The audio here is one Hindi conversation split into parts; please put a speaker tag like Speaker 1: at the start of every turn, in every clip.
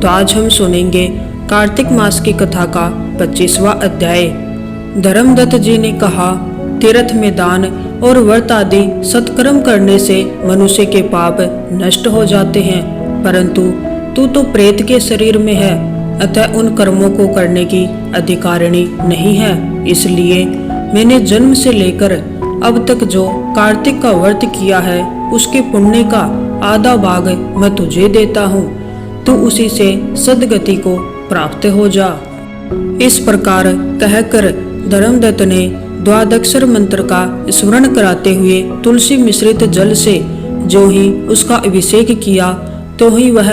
Speaker 1: तो आज हम सुनेंगे कार्तिक मास की कथा का 25वां अध्याय। धर्मदत्त जी ने कहा, तीर्थ में दान और व्रत आदि सत्कर्म करने से मनुष्य के पाप नष्ट हो जाते हैं, परंतु तू तो प्रेत के शरीर में है, अतः उन कर्मों को करने की अधिकारिणी नहीं है। इसलिए मैंने जन्म से लेकर अब तक जो कार्तिक का व्रत किया है उसके पुण्य का आधा भाग मैं तुझे देता हूँ, तू उसी से सद्गति को प्राप्त हो जा। इस प्रकार कहकर धर्मदत्त ने द्वादक्षर मंत्र का स्मरण कराते हुए तुलसी मिश्रित जल से जो ही उसका अभिषेक किया तो ही वह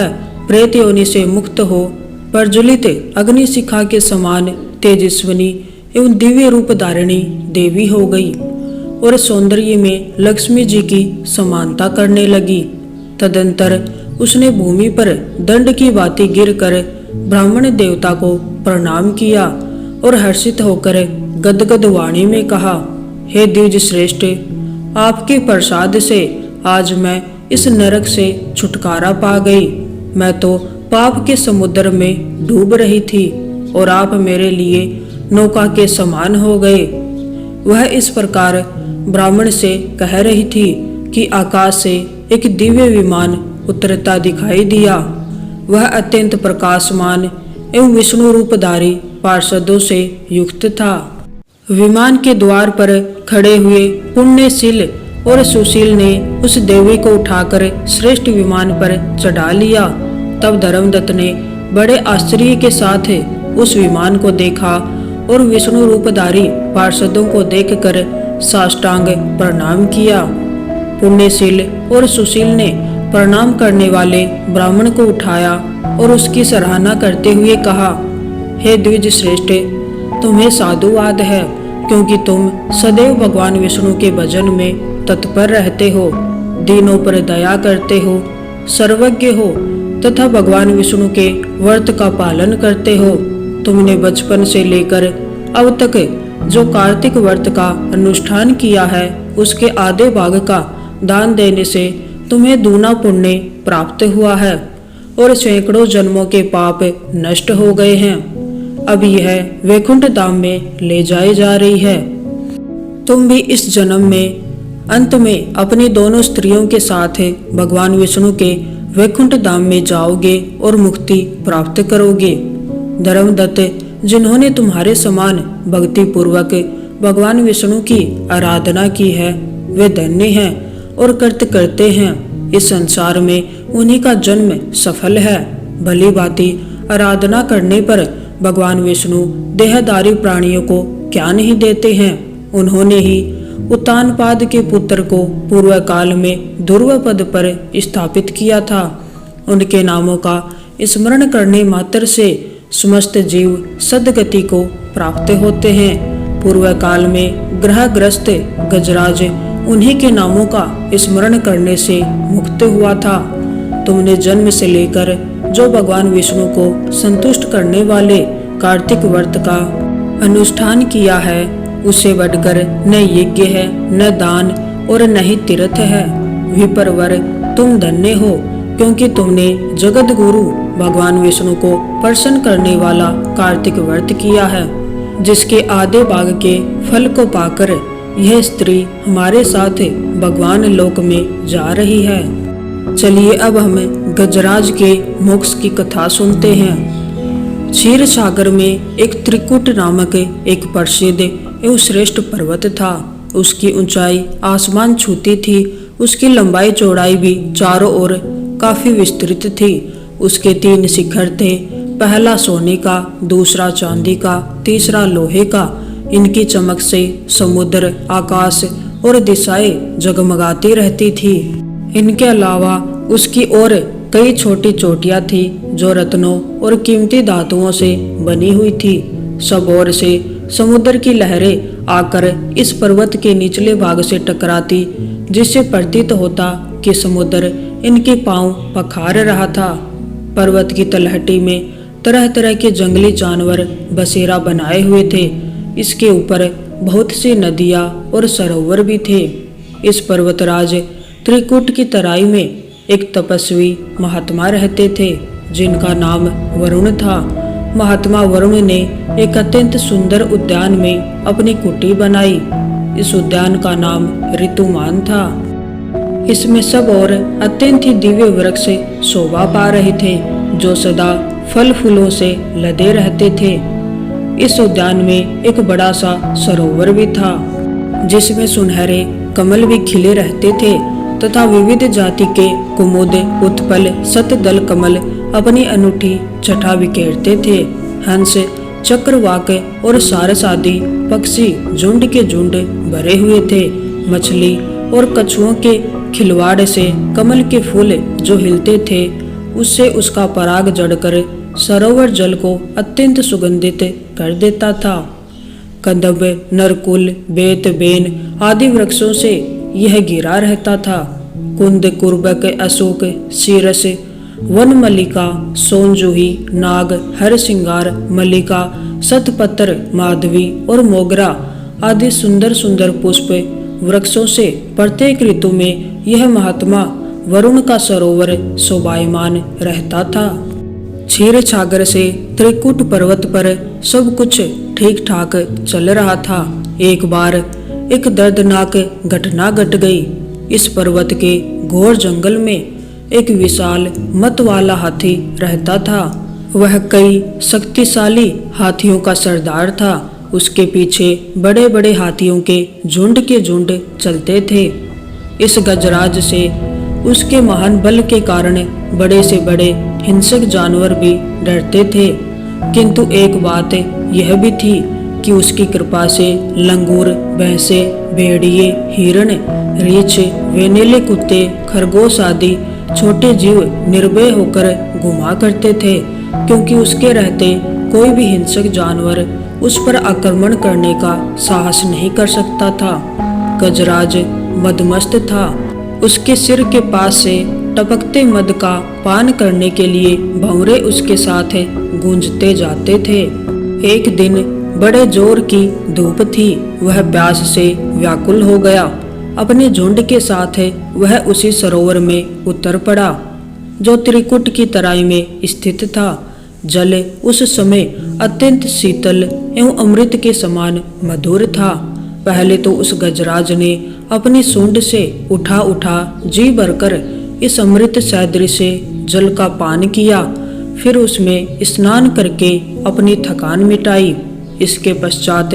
Speaker 1: प्रेत योनि से मुक्त हो प्रज्वलित अग्निशिखा के समान तेजस्विनी एवं दिव्य रूप धारिणी देवी हो गई और सौंदर्य में लक्ष्मी जी की समानता करने लगी। तदंतर उसने भूमि पर दंड की भांति गिरकर ब्राह्मण देवता को प्रणाम किया और हर्षित होकर गदगद वाणी में कहा, हे द्विज श्रेष्ठ, आपके प्रसाद से आज मैं इस नरक से छुटकारा पा गई। मैं तो पाप के समुद्र में डूब रही थी और आप मेरे लिए नौका के समान हो गए। वह इस प्रकार ब्राह्मण से कह रही थी कि आकाश से एक दिव्य विमान उतरता दिखाई दिया। वह अत्यंत प्रकाशमान एवं विष्णु रूपधारी पार्षदों से युक्त था। विमान के द्वार पर खड़े हुए पुण्यशील और सुशील ने उस देवी को उठाकर श्रेष्ठ विमान पर चढ़ा लिया। तब धर्मदत्त ने बड़े आश्चर्य के साथ उस विमान को देखा और विष्णु रूपधारी पार्षदों को देखकर साष्टांग प्रणाम किया। पुण्यशील और सुशील ने प्रणाम करने वाले ब्राह्मण को उठाया और उसकी सराहना करते हुए कहा, हे द्विज श्रेष्ठ, तुम्हें साधुवाद है, क्योंकि तुम सदैव भगवान विष्णु के भजन में तत्पर रहते हो, दीनों पर दया करते हो, सर्वज्ञ हो तथा भगवान विष्णु के व्रत का पालन करते हो। तुमने बचपन से लेकर अब तक जो कार्तिक व्रत का अनुष्ठान किया है उसके आधे भाग का दान देने से तुम्हें दूना पुण्य प्राप्त हुआ है और सैकड़ों जन्मों के पाप नष्ट हो गए हैं। अब यह वैकुंठ धाम में ले जाई जा रही है। तुम भी इस जन्म में अंत में अपनी दोनों स्त्रियों के साथ भगवान विष्णु के वैकुंठ धाम में जाओगे और मुक्ति प्राप्त करोगे। धर्मदत्त, जिन्होंने तुम्हारे समान भक्ति पूर्वक भगवान विष्णु की आराधना की है वे धन्य हैं और कृत करते हैं। इस संसार में उन्हीं का जन्म सफल है। भली भांति आराधना करने पर भगवान विष्णु देहधारी प्राणियों को क्या नहीं देते हैं। उन्होंने ही उत्तानपाद के पुत्र को पूर्व काल में ध्रुव पद पर स्थापित किया था। उनके नामों का स्मरण करने मात्र से समस्त जीव सद्गति को प्राप्त होते हैं। पूर्व काल में ग्रहग्रस्त गजराज उन्हीं के नामों का स्मरण करने से मुक्त हुआ था। तुमने जन्म से लेकर जो भगवान विष्णु को संतुष्ट करने वाले कार्तिक व्रत का अनुष्ठान किया है उससे बढ़कर न यज्ञ है, न दान और न ही तीर्थ है। विप्रवर, तुम धन्य हो, क्योंकि तुमने जगत गुरु भगवान विष्णु को प्रसन्न करने वाला कार्तिक व्रत किया है, जिसके आधे भाग के फल को पाकर यह स्त्री हमारे साथ भगवान लोक में जा रही है। चलिए अब हम गजराज के मोक्ष की कथा सुनते हैं। क्षीर सागर में एक त्रिकुट नामक एक प्रसिद्ध एवं श्रेष्ठ पर्वत था। उसकी ऊंचाई आसमान छूती थी, उसकी लंबाई चौड़ाई भी चारों ओर काफी विस्तृत थी। उसके 3 शिखर थे, पहला सोने का, दूसरा चांदी का, तीसरा लोहे का। इनकी चमक से समुद्र, आकाश और दिशाएं जगमगाती रहती थी। इनके अलावा उसकी ओर कई छोटी चोटियां थी जो रत्नों और कीमती धातुओं से बनी हुई थी। सब ओर से समुद्र की लहरें आकर इस पर्वत के निचले भाग से टकराती, जिससे प्रतीत होता कि समुद्र इनके पांव पखार रहा था। पर्वत की तलहटी में तरह तरह के जंगली जानवर बसेरा बनाए हुए थे। इसके ऊपर बहुत सी नदियां और सरोवर भी थे। इस पर्वतराज त्रिकुट की तराई में एक तपस्वी महात्मा रहते थे। जिनका नाम वरुण था। महात्मा वरुण ने एक अत्यंत सुंदर उद्यान में अपनी कुटी बनाई। इस उद्यान का नाम ऋतुमान था। इसमें सब और अत्यंत ही दिव्य वृक्ष शोभा पा रहे थे, जो सदा फल फूलों से लदे रहते थे। इस उद्यान में एक बड़ा सा सरोवर भी था, जिसमें सुनहरे कमल भी खिले रहते थे तथा विविध जाति के कुमुद, उत्पल, शतदल कमल अपनी अनूठी छटा बिखेरते थे। हंस, चक्रवाक और सारस आदि पक्षी झुंड के झुंड भरे हुए थे। मछली और कछुओं के खिलवाड़ से कमल के फूल जो हिलते थे, उससे उसका पराग जड़कर सरोवर जल को अत्यंत सुगंधित कर देता था। कदम्ब, नरकुल, बेत, बेन आदि वृक्षों से यह घिरा रहता था। कुंद, कुर्बक, अशोक, शीरस, वन मल्लिका, सोनजूही, नाग, हर सिंगार, मल्लिका, शतपत्र, माधवी और मोगरा आदि सुंदर सुंदर पुष्प वृक्षों से प्रत्येक ऋतु में यह महात्मा वरुण का सरोवर शोभायमान रहता था। क्षीर सागर से त्रिकुट पर्वत पर सब कुछ ठीक ठाक चल रहा था। एक बार एक दर्दनाक घटना घट गई। इस पर्वत के घोर जंगल में एक विशाल मत वाला हाथी रहता था। वह कई शक्तिशाली हाथियों का सरदार था। उसके पीछे बड़े बड़े हाथियों के झुंड चलते थे। इस गजराज से उसके महान बल के कारण बड़े से बड़े हिंसक जानवर भी डरते थे। किंतु एक बात यह भी थी कि उसकी कृपा से लंगूर, भैंसे, भेड़िए, हिरण, रीछ, वेनेले कुत्ते, खरगोश आदि छोटे जीव निर्भय होकर घुमा करते थे, क्योंकि उसके रहते कोई भी हिंसक जानवर उस पर आक्रमण करने का साहस नहीं कर सकता था। गजराज मदमस्त था। उसके सिर के पास से टपकते मद का पान करने के लिए भंवरे उसके साथ गूंजते जाते थे। एक दिन बड़े जोर की धूप थी। वह प्यास से व्याकुल हो गया। अपने झुंड के साथ वह उसी सरोवर में उतर पड़ा, जो त्रिकुट की तराई में स्थित था। जल उस समय अत्यंत शीतल एवं अमृत के समान मधुर था। पहले तो उस गजराज ने अपनी सूंड से उठा जी भरकर इस अमृत सदृश जल का पान किया। फिर उसमें स्नान करके अपनी थकान मिटाई। इसके पश्चात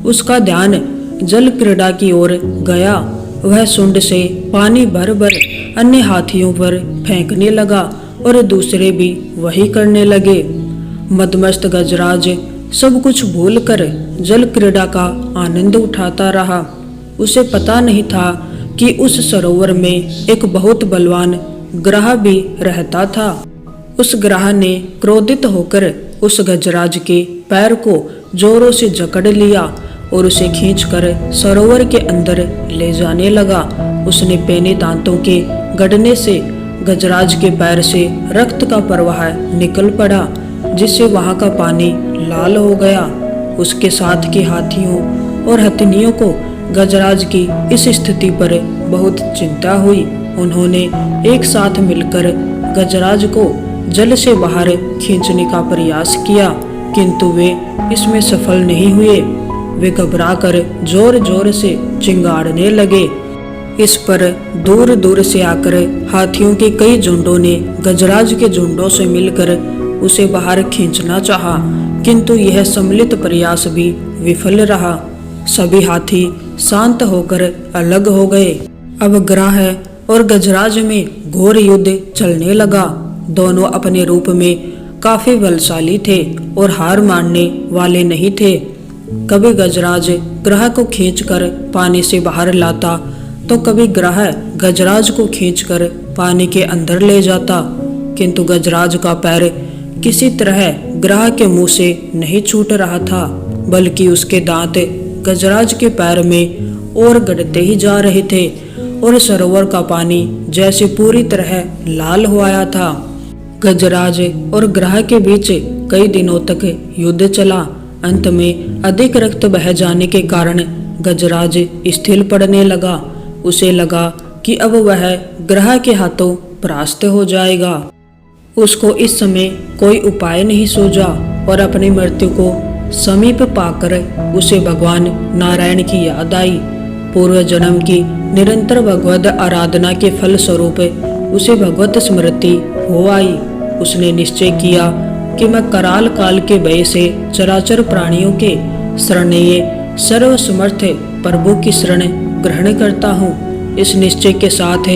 Speaker 1: उसका ध्यान जल क्रीड़ा की ओर गया। वह सूंड से पानी भर भर अन्य हाथियों पर फेंकने लगा और दूसरे भी वही करने लगे। मदमस्त गजराज सब कुछ भूलकर जल क्रीड़ा का आनंद उठाता रहा। उसे पता नहीं था कि उस सरोवर में एक बहुत बलवान ग्रह भी रहता था। उस ग्रह ने क्रोधित होकर उस गजराज के पैर को जोरों से जकड़ लिया और उसे खींचकर सरोवर के अंदर ले जाने लगा। उसने पैने दांतों के गड़ने से गजराज के पैर से रक्त का प्रवाह निकल पड़ा, जिससे वहां का पानी लाल हो गया। उसके साथ के हाथियों और हथिनियों को गजराज की इस स्थिति पर बहुत चिंता हुई। उन्होंने एक साथ मिलकर गजराज को जल से बाहर खींचने का प्रयास किया, किंतु वे इसमें सफल नहीं हुए। वे घबराकर जोर जोर से चिंगाड़ने लगे। इस पर दूर दूर से आकर हाथियों के कई झुंडों ने गजराज के झुंडों से मिलकर उसे बाहर खींचना चाहा, किंतु यह सम्मिलित प्रयास भी विफल रहा। सभी हाथी शांत होकर अलग हो गए। अब ग्रह और गजराज में घोर युद्ध चलने लगा। दोनों अपने रूप में काफी बलशाली थे और हार मानने वाले नहीं थे। कभी गजराज ग्रह को खींचकर पानी से बाहर लाता, तो कभी ग्रह गजराज को खींचकर पानी के अंदर ले जाता, किंतु गजराज का पैर किसी तरह ग्रह के मुंह से नहीं छूट रहा था, बल्कि उसके दांत गजराज के पैर में और गड़ते ही जा रहे थे और सरोवर का पानी जैसे पूरी तरह लाल हो आया था। गजराज और ग्रह के बीच कई दिनों तक युद्ध चला। अंत में अधिक रक्त बह जाने के कारण गजराज स्थिर पड़ने लगा। उसे लगा कि अब वह ग्रह के हाथों परास्त हो जाएगा। उसको इस समय कोई उपाय नहीं सूझा और अपनी मृत्यु को समीप पाकर उसे भगवान नारायण की याद आई। पूर्व जन्म की निरंतर भगवद आराधना के फल स्वरूप उसे भगवत स्मृति हो आई। उसने निश्चय किया कि मैं कराल काल के भय से चराचर प्राणियों के शरणेय सर्वसमर्थ प्रभु की शरण ग्रहण करता हूँ। इस निश्चय के साथ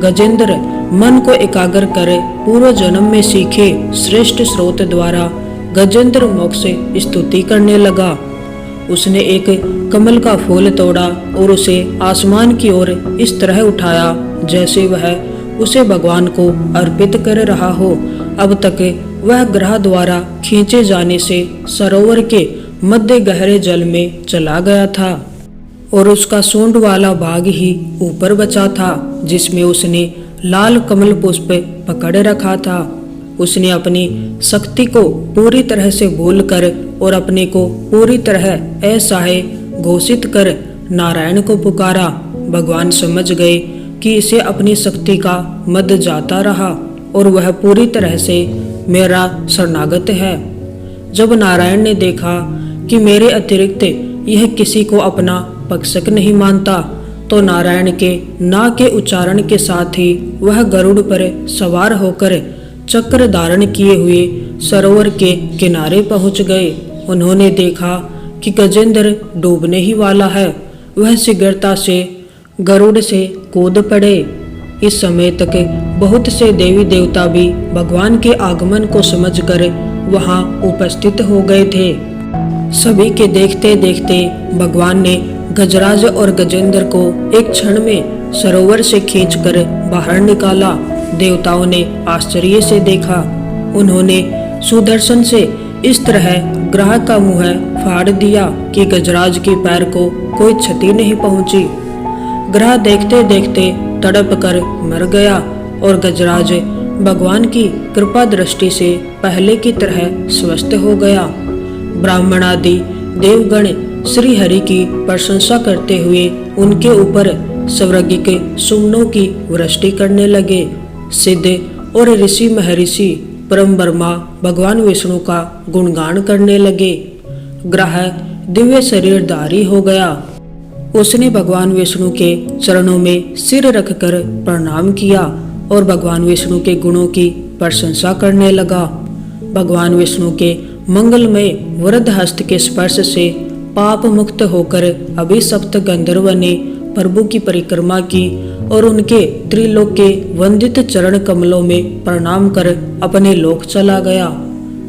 Speaker 1: गजेंद्र मन को एकाग्र कर पूर्व जन्म में सीखे श्रेष्ठ स्रोत द्वारा गजेंद्र मोक्ष स्तुति करने लगा। उसने एक कमल का फूल तोड़ा और उसे आसमान की ओर इस तरह उठाया जैसे वह उसे भगवान को अर्पित कर रहा हो। अब तक वह ग्रह द्वारा खींचे जाने से सरोवर के मध्य गहरे जल में चला गया था और उसका सूंड वाला भाग ही ऊपर बचा था जिसमें उसने लाल कमल पुष्प पकड़ रखा था। उसने अपनी शक्ति को पूरी तरह से भूलकर और अपने को पूरी तरह असहाय घोषित कर नारायण को पुकारा। भगवान समझ गए कि इसे अपनी शक्ति का मद जाता रहा और वह पूरी तरह से मेरा शरणागत है। जब नारायण ने देखा कि मेरे अतिरिक्त यह किसी को अपना पक्षक नहीं मानता तो नारायण के ना के उच्चारण के साथ ही वह गरुड़ पर सवार होकर चक्र धारण किए हुए सरोवर के किनारे पहुंच गए। उन्होंने देखा कि गजेंद्र डूबने ही वाला है। वह शीघ्रता से गरुड़ से कूद पड़े। इस समय तक बहुत से देवी देवता भी भगवान के आगमन को समझकर वहां उपस्थित हो गए थे। सभी के देखते देखते भगवान ने गजराज और गजेंद्र को एक क्षण में सरोवर से खींचकर बाहर निकाला। देवताओं ने आश्चर्य से देखा। उन्होंने सुदर्शन से इस तरह ग्रह का मुंह फाड़ दिया कि गजराज के पैर को कोई क्षति नहीं पहुंची। ग्रह देखते देखते तड़प कर मर गया और गजराज भगवान की कृपा दृष्टि से पहले की तरह स्वस्थ हो गया। ब्राह्मण आदि देवगण श्री हरि की प्रशंसा करते हुए उनके ऊपर स्वर्गिक सुमनों की वृष्टि करने लगे। सिद्ध और ऋषि महर्षि परम ब्रह्मा भगवान विष्णु का गुणगान करने लगे। ग्रह दिव्य शरीरधारी हो गया। उसने भगवान विष्णु के चरणों में सिर रखकर प्रणाम किया और भगवान विष्णु के गुणों की प्रशंसा करने लगा। भगवान विष्णु के मंगलमय वरद हस्त के स्पर्श से पाप मुक्त होकर अभिशप्त गंधर्व ने प्रभु की परिक्रमा की और उनके त्रिलोक के वंदित चरण कमलों में प्रणाम कर अपने लोक चला गया।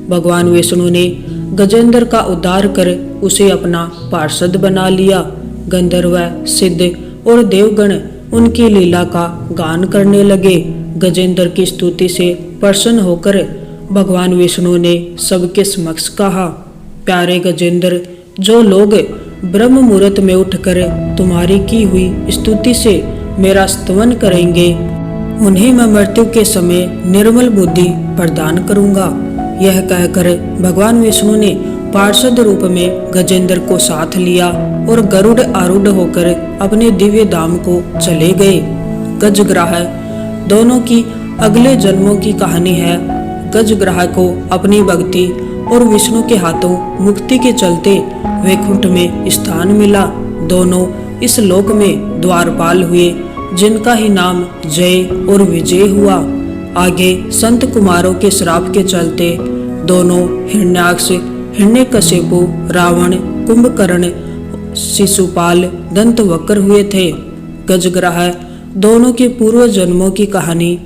Speaker 1: भगवान विष्णु ने गजेंद्र का उद्धार कर उसे अपना पार्षद बना लिया। गंधर्व सिद्ध और देवगण उनकी लीला का गान करने लगे। गजेंद्र की स्तुति से प्रसन्न होकर भगवान विष्णु ने सबके समक्ष कहा, प्यारे गजेंद्र, जो लोग ब्रह्म मुहूर्त में उठकर तुम्हारी की हुई स्तुति से मेरा स्तवन करेंगे उन्हें मैं मृत्यु के समय निर्मल बुद्धि प्रदान करूंगा। यह कहकर भगवान विष्णु ने पार्षद रूप में गजेंद्र को साथ लिया और गरुड़ आरूढ़ होकर अपने दिव्य धाम को चले गए। गजग्राह दोनों की अगले जन्मों की कहानी है। गजग्राह को अपनी भक्ति और विष्णु के हाथों मुक्ति के चलते वैकुंठ में स्थान मिला। दोनों इस लोक में द्वारपाल हुए जिनका ही नाम जय और विजय हुआ। आगे संत कुमारों के श्राप के चलते दोनों हिरण्याक्ष, हिरण्यकशिपु, रावण, कुंभकर्ण, शिशुपाल, दंतवक्र हुए थे। गजग्राह दोनों के पूर्व जन्मों की कहानी।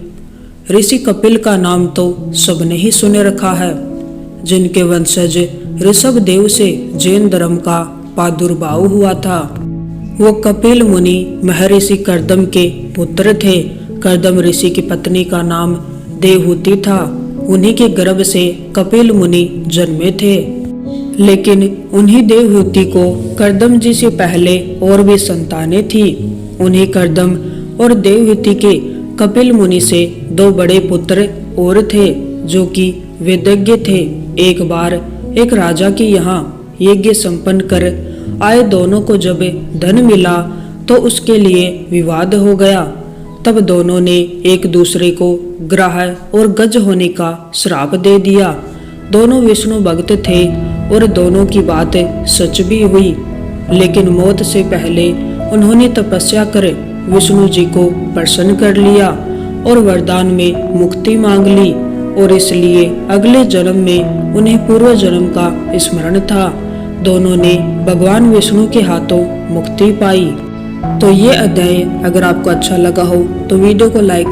Speaker 1: ऋषि कपिल का नाम तो सबने ही सुने रखा है, जिनके वंशज ऋषभ देव से जैन धर्म का प्रादुर्भाव हुआ था। वो कपिल मुनि महर्षि कर्दम के पुत्र थे। कर्दम ऋषि की पत्नी का नाम देवहूति था। उन्हीं के गर्भ से कपिल मुनि जन्मे थे। लेकिन उन्हीं देवहूति को कर्दम जी से पहले और भी संतानें थी। उन्हीं कर्दम और देवहूति के कपिल मुनि से दो बड़े पुत्र और थे जो कि वेदज्ञ थे। एक बार एक राजा के यहाँ यज्ञ संपन्न कर आए दोनों को जब धन मिला तो उसके लिए विवाद हो गया। तब दोनों ने एक दूसरे को ग्राह और गज होने का श्राप दे दिया। दोनों विष्णु भक्त थे और दोनों की बात सच भी हुई, लेकिन मौत से पहले उन्होंने तपस्या कर विष्णु जी को प्रसन्न कर लिया और वरदान में मुक्ति मांग ली, और इसलिए अगले जन्म में उन्हें पूर्व जन्म का स्मरण था। दोनों ने भगवान विष्णु के हाथों मुक्ति पाई। तो ये अध्याय अगर आपको अच्छा लगा हो तो वीडियो को लाइक